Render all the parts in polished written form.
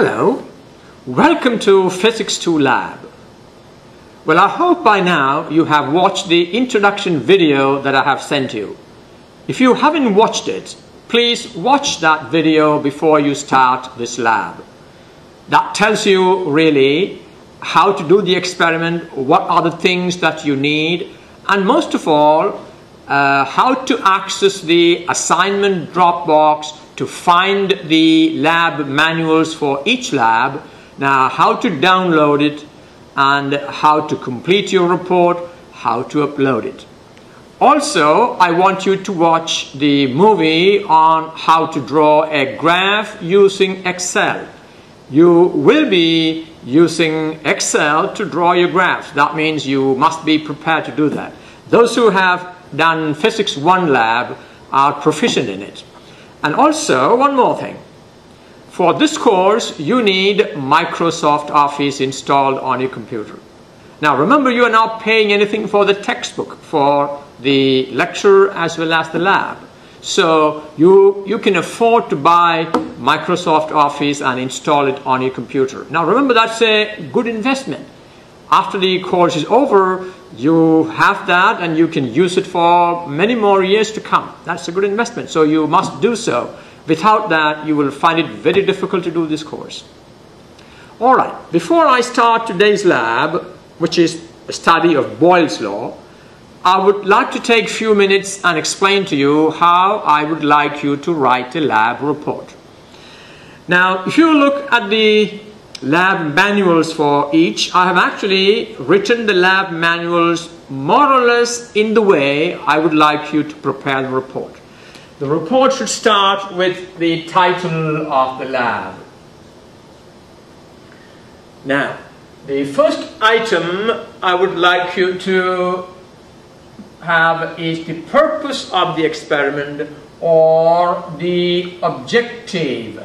Hello, welcome to Physics 2 Lab. Well, I hope by now you have watched the introduction video that I have sent you. If you haven't watched it, please watch that video before you start this lab. That tells you really how to do the experiment, what are the things that you need, and most of all, how to access the assignment Dropbox to find the lab manuals for each lab, now how to download it and how to complete your report, how to upload it. Also, I want you to watch the movie on how to draw a graph using Excel. You will be using Excel to draw your graphs. That means you must be prepared to do that. Those who have done Physics 1 Lab are proficient in it. And also, one more thing. For this course, you need Microsoft Office installed on your computer. Now, remember, you are not paying anything for the textbook, for the lecture as well as the lab. So, you can afford to buy Microsoft Office and install it on your computer. Now, remember, that's a good investment. After the course is over, you have that and you can use it for many more years to come. That's a good investment, so you must do so. Without that, you will find it very difficult to do this course. Alright, before I start today's lab, which is a study of Boyles law, I would like to take a few minutes and explain to you how I would like you to write a lab report. Now, if you look at the lab manuals for each, I have actually written the lab manuals more or less in the way I would like you to prepare the report. The report should start with the title of the lab. Now, the first item I would like you to have is the purpose of the experiment or the objective.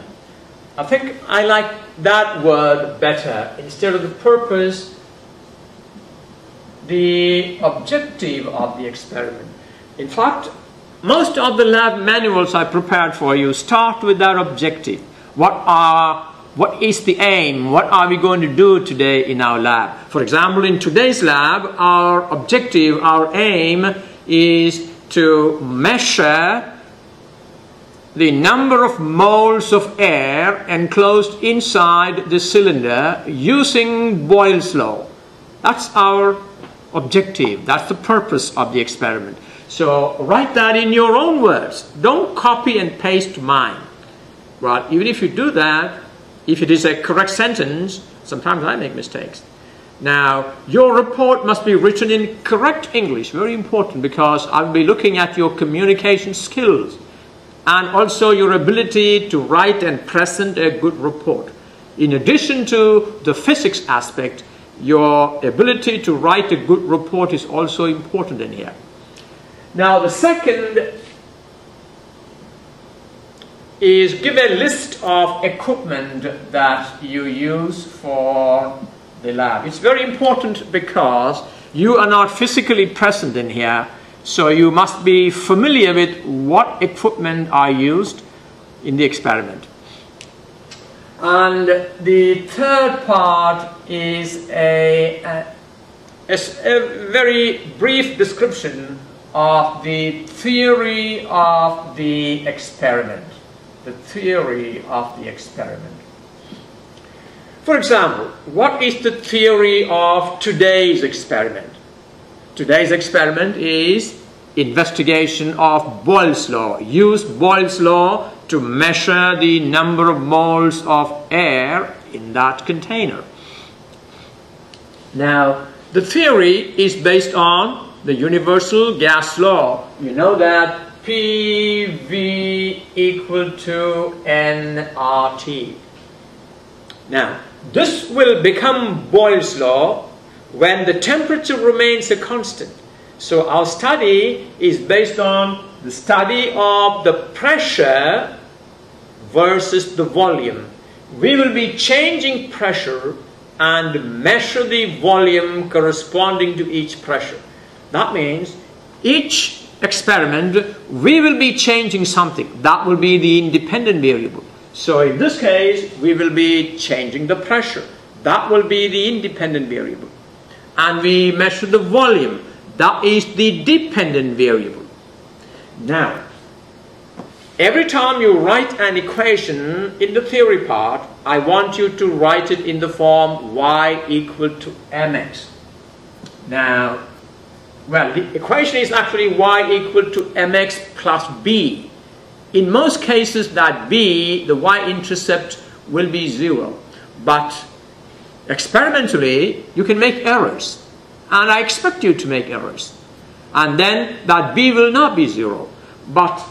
I think I like that word better. Instead of the purpose, the objective of the experiment. In fact, most of the lab manuals I prepared for you start with that objective. What is the aim? What are we going to do today in our lab? For example, in today's lab, our objective, our aim is to measure the number of moles of air enclosed inside the cylinder using Boyles law. That's our objective. That's the purpose of the experiment. So write that in your own words. Don't copy and paste mine. But even if you do that, if it is a correct sentence, sometimes I make mistakes. Now, your report must be written in correct English. Very important, because I'll be looking at your communication skills and also your ability to write and present a good report. In addition to the physics aspect, your ability to write a good report is also important in here. Now, the second is give a list of equipment that you use for the lab. It's very important because you are not physically present in here, so you must be familiar with what equipment are used in the experiment. And the third part is a very brief description of the theory of the experiment. The theory of the experiment. For example, what is the theory of today's experiment? Today's experiment is investigation of Boyles law. Use Boyles law to measure the number of moles of air in that container. Now, the theory is based on the universal gas law. You know that PV equal to nRT. Now, this will become Boyles law when the temperature remains a constant. So our study is based on the study of the pressure versus the volume. We will be changing pressure and measure the volume corresponding to each pressure. That means each experiment we will be changing something. That will be the independent variable. So in this case, we will be changing the pressure. That will be the independent variable. And we measure the volume. That is the dependent variable. Now, every time you write an equation in the theory part, I want you to write it in the form y equal to mx. Now, well, the equation is actually y equal to mx plus b. In most cases, that b, the y-intercept, will be 0. But experimentally, you can make errors. And I expect you to make errors. And then that b will not be 0. But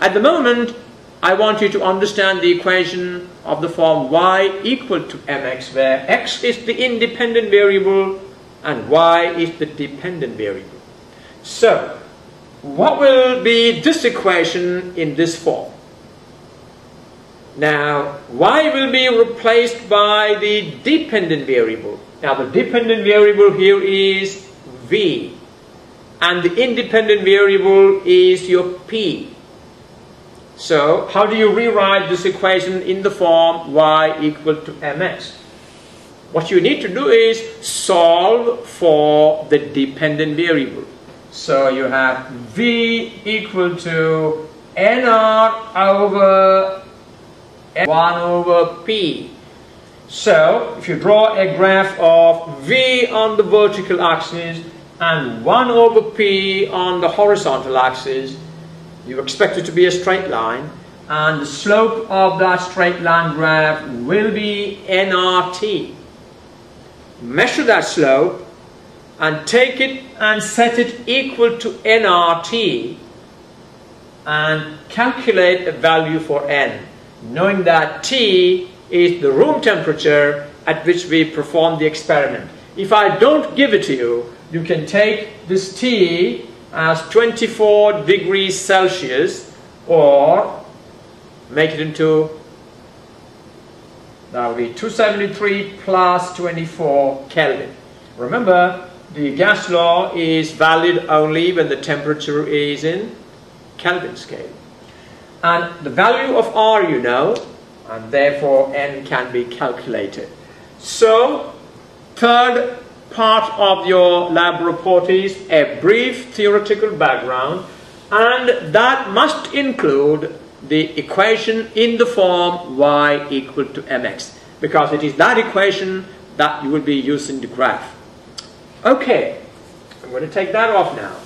at the moment, I want you to understand the equation of the form y equal to mx, where x is the independent variable and y is the dependent variable. So, what will be this equation in this form? Now, y will be replaced by the dependent variable. Now, the dependent variable here is v, and the independent variable is your p. So, how do you rewrite this equation in the form y equal to mx? What you need to do is solve for the dependent variable. So you have v equal to nr over 1 over p. So if you draw a graph of v on the vertical axis and 1 over p on the horizontal axis, you expect it to be a straight line, and the slope of that straight line graph will be nRT. Measure that slope and take it and set it equal to nRT and calculate a value for n, knowing that T is the room temperature at which we perform the experiment. If I don't give it to you, you can take this T as 24 degrees Celsius, or make it into, that will be 273 plus 24 Kelvin. Remember, the gas law is valid only when the temperature is in Kelvin scale. And the value of R you know, and therefore N can be calculated. So, third part of your lab report is a brief theoretical background, and that must include the equation in the form y equal to mx, because it is that equation that you will be using the graph. Okay, I'm going to take that off now.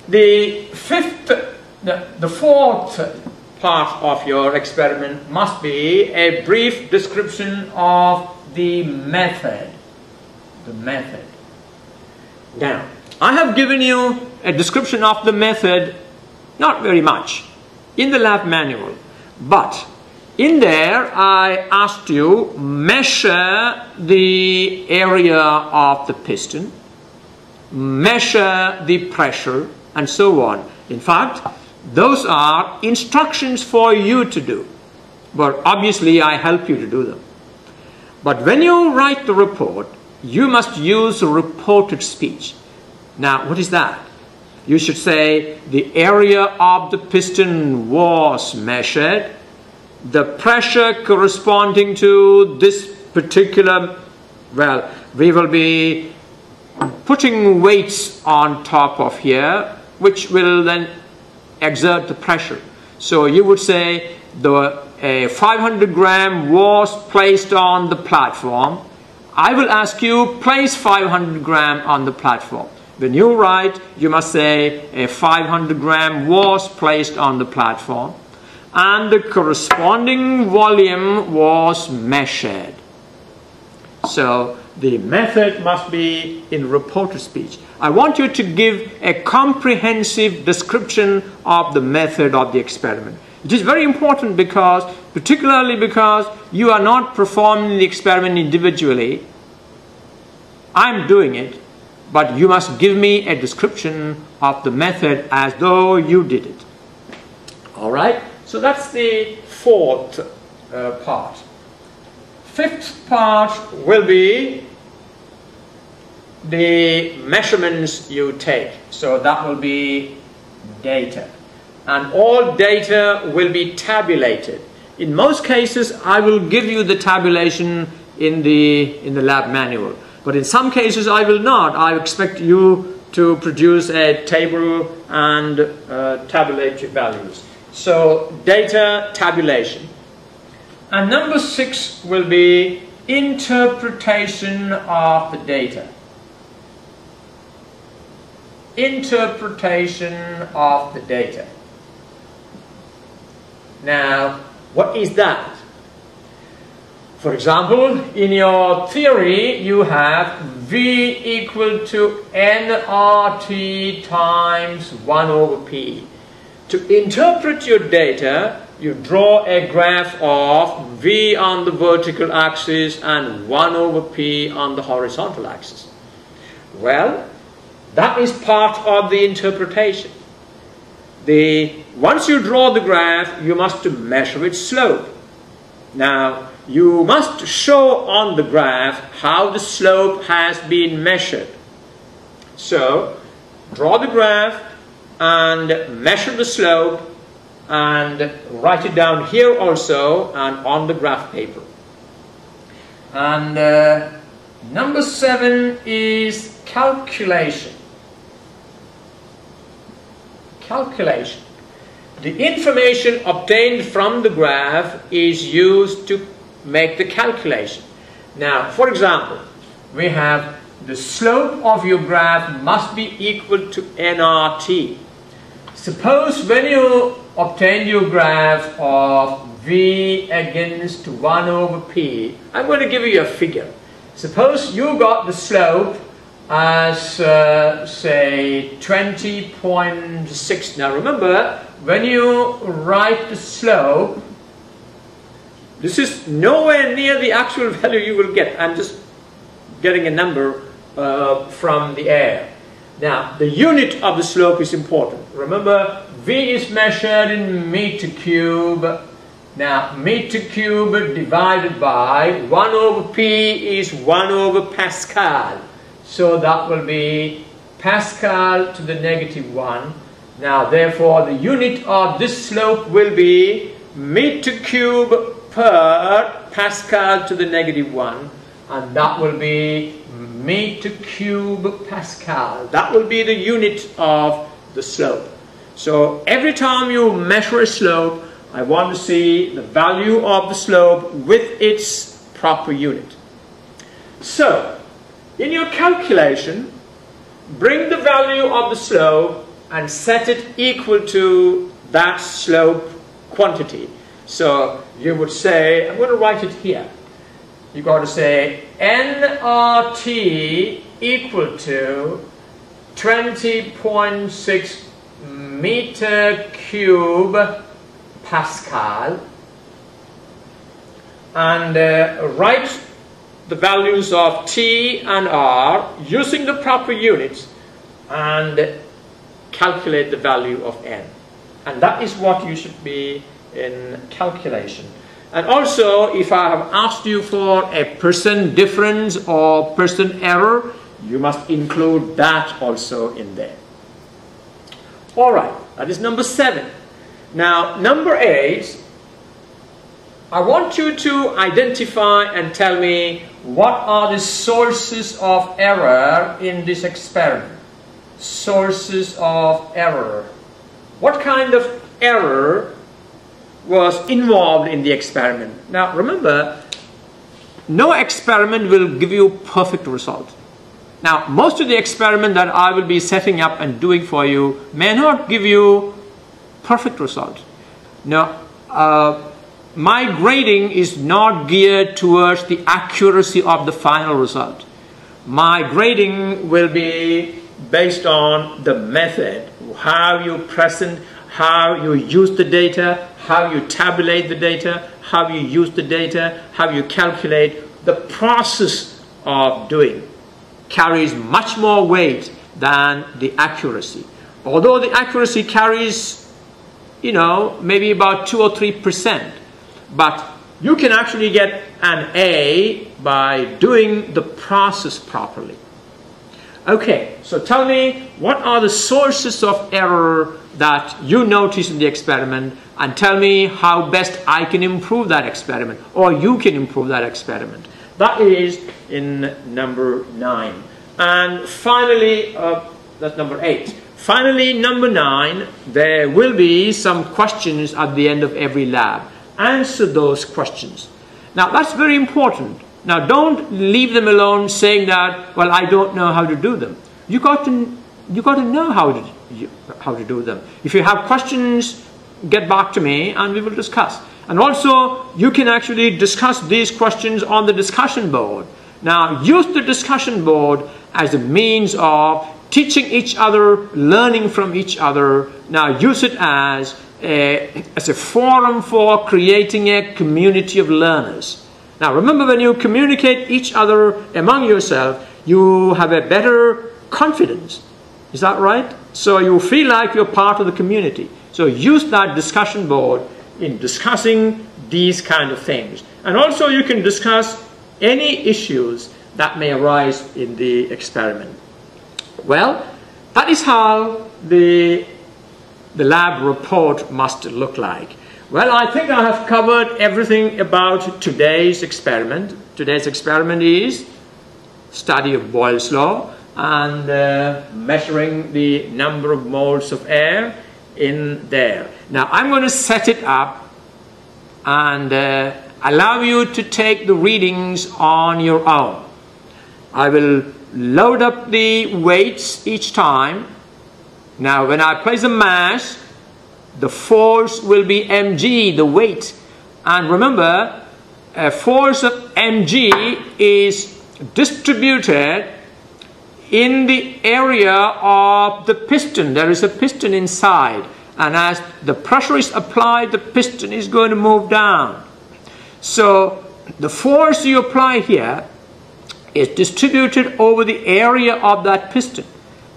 The fourth part of your experiment must be a brief description of the method. The method. Now, I have given you a description of the method, not very much, in the lab manual, but in there I asked you measure the area of the piston, measure the pressure, and so on. In fact, those are instructions for you to do, but obviously I help you to do them. But when you write the report, you must use reported speech. Now, what is that? You should say the area of the piston was measured, the pressure corresponding to this particular, well, we will be putting weights on top of here, which will then exert the pressure. So you would say a 500 gram was placed on the platform. I will ask you, place 500 gram on the platform. When you write, you must say a 500 gram was placed on the platform and the corresponding volume was measured. So the method must be in reported speech. I want you to give a comprehensive description of the method of the experiment. It is very important because, particularly because you are not performing the experiment individually. I'm doing it, but you must give me a description of the method as though you did it. All right? So that's the fourth part. Fifth part will be the measurements you take. So that will be data. and all data will be tabulated. In most cases, I will give you the tabulation in the lab manual, but in some cases I will not. I expect you to produce a table and tabulate your values. So data tabulation. And number 6 will be interpretation of the data. Interpretation of the data. Now, what is that? For example, in your theory, you have V equal to nRT times 1 over P. To interpret your data, you draw a graph of V on the vertical axis and 1 over P on the horizontal axis. Well, that is part of the interpretation. Once you draw the graph, you must measure its slope. Now, you must show on the graph how the slope has been measured. So, draw the graph and measure the slope and write it down here also and on the graph paper. And number 7 is calculation. Calculation. The information obtained from the graph is used to make the calculation. Now, for example, we have the slope of your graph must be equal to nRT. Suppose when you obtain your graph of V against 1 over P, I'm going to give you a figure. Suppose you got the slope as say 20.6. Now remember, when you write the slope, this is nowhere near the actual value you will get. I'm just getting a number from the air. Now the unit of the slope is important. Remember, V is measured in meter cube. Now meter cube divided by 1 over P is 1 over Pascal. So that will be Pascal to the -1. Now therefore the unit of this slope will be meter cube per Pascal to the -1, and that will be meter cube Pascal. That will be the unit of the slope. So every time you measure a slope, I want to see the value of the slope with its proper unit. So in your calculation, bring the value of the slope and set it equal to that slope quantity. So you would say, I'm going to write it here. You've got to say nRT equal to 20.6 meter cube Pascal, and write the values of T and R using the proper units and calculate the value of N. And that is what you should be in calculation. And also, if I have asked you for a percent difference or percent error, you must include that also in there. Alright, that is number 7. Now, number 8, I want you to identify and tell me what are the sources of error in this experiment. Sources of error. What kind of error was involved in the experiment? Now remember, no experiment will give you perfect result. Now most of the experiment that I will be setting up and doing for you may not give you perfect result. Now my grading is not geared towards the accuracy of the final result. My grading will be based on the method, how you present, how you use the data, how you tabulate the data, how you use the data, how you calculate. The process of doing carries much more weight than the accuracy. Although the accuracy carries, you know, maybe about 2 or 3%, but you can actually get an A by doing the process properly. Okay, so tell me, what are the sources of error that you notice in the experiment, and tell me how best I can improve that experiment, or you can improve that experiment. That is in number 9. And finally, that's number 8. Finally, number 9, there will be some questions at the end of every lab. Answer those questions. Now, that's very important. Now, don't leave them alone saying that, well, I don't know how to do them. You got to know how to do them. If you have questions, get back to me and we will discuss. And also, you can actually discuss these questions on the discussion board. Now, use the discussion board as a means of teaching each other, learning from each other. Now, use it as a forum for creating a community of learners. Now, remember, when you communicate each other among yourself, you have a better confidence. Is that right? So you feel like you're part of the community. So use that discussion board in discussing these kind of things. And also you can discuss any issues that may arise in the experiment. Well, that is how the lab report must look like. Well, I think I have covered everything about today's experiment. Today's experiment is study of Boyle's law and measuring the number of moles of air in there. Now, I'm going to set it up and allow you to take the readings on your own. I will load up the weights each time. Now, when I place a mass, the force will be mg, the weight. And remember, a force of mg is distributed in the area of the piston. There is a piston inside, and as the pressure is applied, the piston is going to move down. So the force you apply here is distributed over the area of that piston.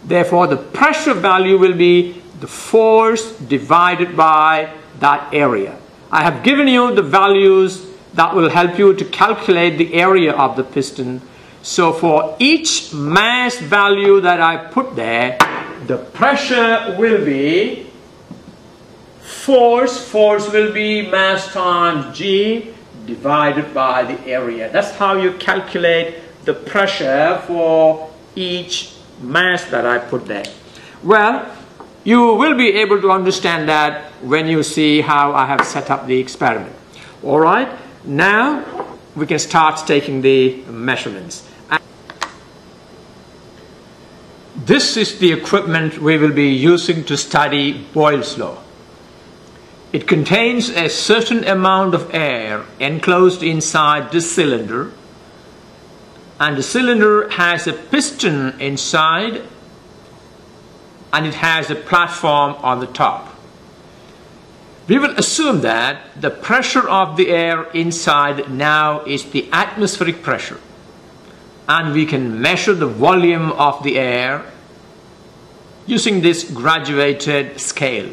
Therefore, the pressure value will be the force divided by that area. I have given you the values that will help you to calculate the area of the piston. So for each mass value that I put there, the pressure will be force will be mass times g divided by the area. That's how you calculate the pressure for each mass that I put there. Well, you will be able to understand that when you see how I have set up the experiment. All right, now we can start taking the measurements. This is the equipment we will be using to study Boyle's law. It contains a certain amount of air enclosed inside this cylinder, and the cylinder has a piston inside and it has a platform on the top. We will assume that the pressure of the air inside now is the atmospheric pressure, and we can measure the volume of the air using this graduated scale.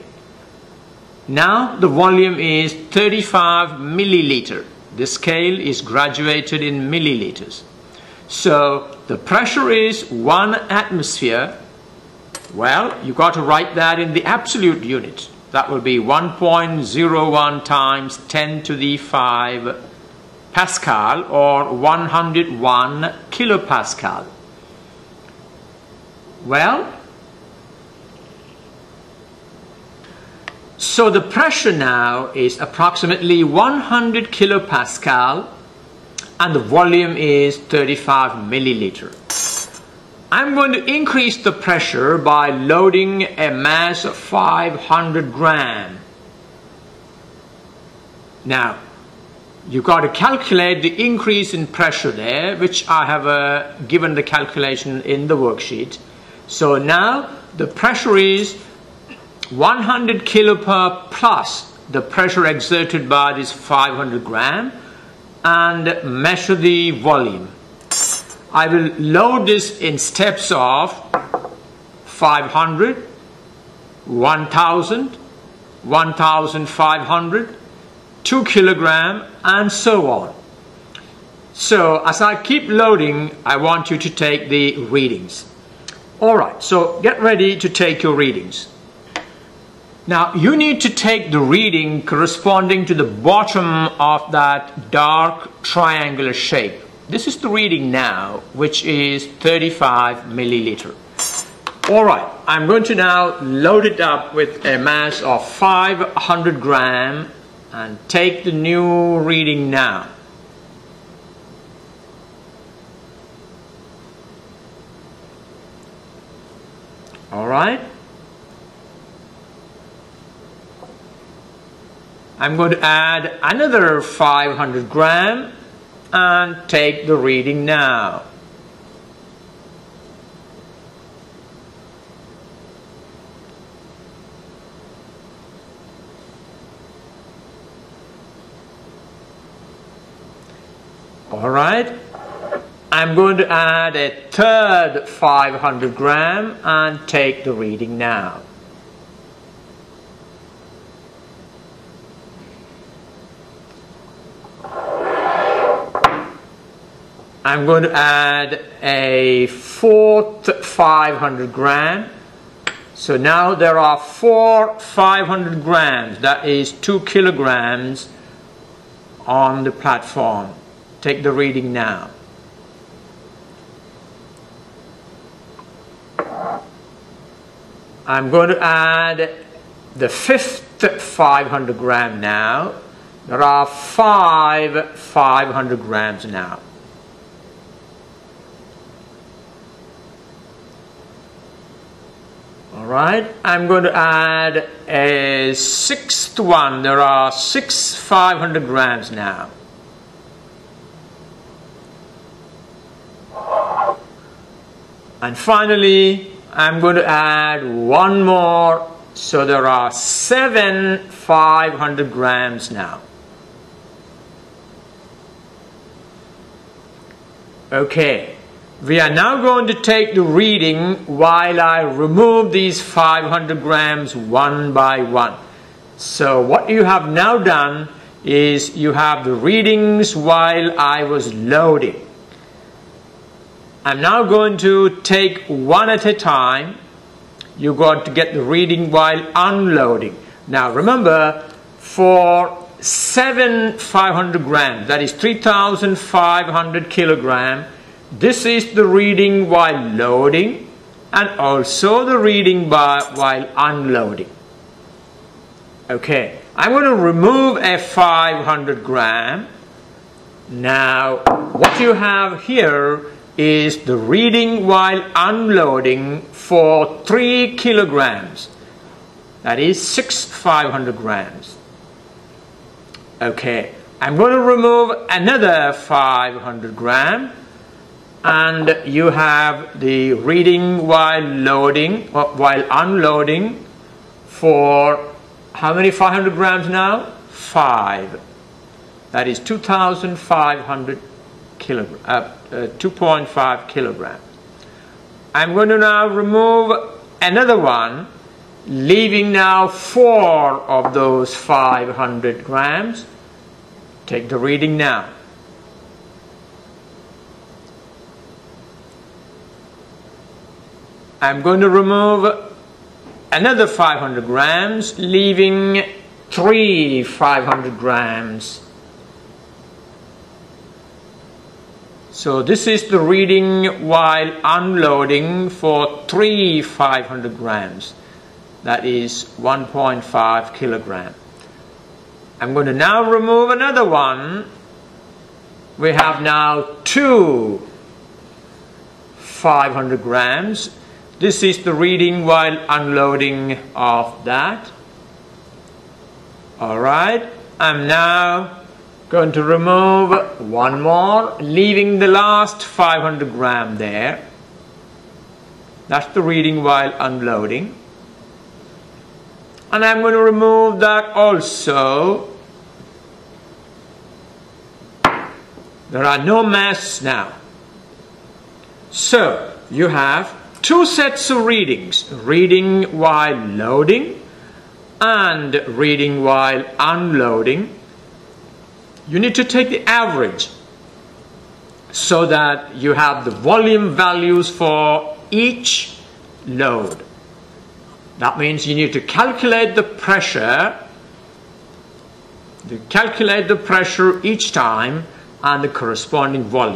Now the volume is 35 milliliter. The scale is graduated in milliliters. So the pressure is 1 atmosphere. Well, you got to write that in the absolute unit. That will be 1.01 times 10 to the 5 Pascal, or 101 kilopascal. Well, so the pressure now is approximately 100 kilopascal and the volume is 35 milliliter. I'm going to increase the pressure by loading a mass of 500 gram. Now, you've got to calculate the increase in pressure there, which I have given the calculation in the worksheet. So now the pressure is 100 kilopascal plus the pressure exerted by this 500 gram, and measure the volume. I will load this in steps of 500, 1000, 1500, 2 kilogram, and so on. So as I keep loading, I want you to take the readings. Alright, so get ready to take your readings. Now you need to take the reading corresponding to the bottom of that dark triangular shape. This is the reading now, which is 35 milliliter. Alright, I'm going to now load it up with a mass of 500 gram and take the new reading now. Alright. I'm going to add another 500 gram and take the reading now. Alright. I'm going to add a third 500 gram and take the reading now. I'm going to add a fourth 500 gram. So now there are 4 500 grams, that is 2 kilograms on the platform. Take the reading now. I'm going to add the fifth 500 gram now. There are 5 500 grams now. Alright, I'm going to add a sixth one. There are 6 500 grams now. And finally, I'm going to add one more, so there are 7 500 grams now. Okay, we are now going to take the reading while I remove these 500 grams one by one. So what you have now done is you have the readings while I was loading. I'm now going to take one at a time. You've got to get the reading while unloading. Now remember, for 7 500 grams, that is 3,500 kilogram, this is the reading while loading and also the reading while unloading. Okay, I'm going to remove a 500 gram. Now what you have here is the reading while unloading for 3 kilograms. That is 6 500 grams. Okay, I'm going to remove another 500 gram and you have the reading while loading or while unloading for how many 500 grams now? 5. That is 2,500 kilograms. 2.5 kilograms. I'm going to now remove another one, leaving now 4 of those 500 grams. Take the reading now. I'm going to remove another 500 grams, leaving 3 500 grams. So this is the reading while unloading for 3 500 grams. That is 1.5 kilogram. I'm going to now remove another one. We have now 2 500 grams. This is the reading while unloading of that. Alright, I'm now going to remove one more, leaving the last 500 gram there. That's the reading while unloading. And I'm going to remove that also. There are no masks now. So you have 2 sets of readings, reading while loading and reading while unloading. You need to take the average so that you have the volume values for each load. That means you need to calculate the pressure each time and the corresponding volume.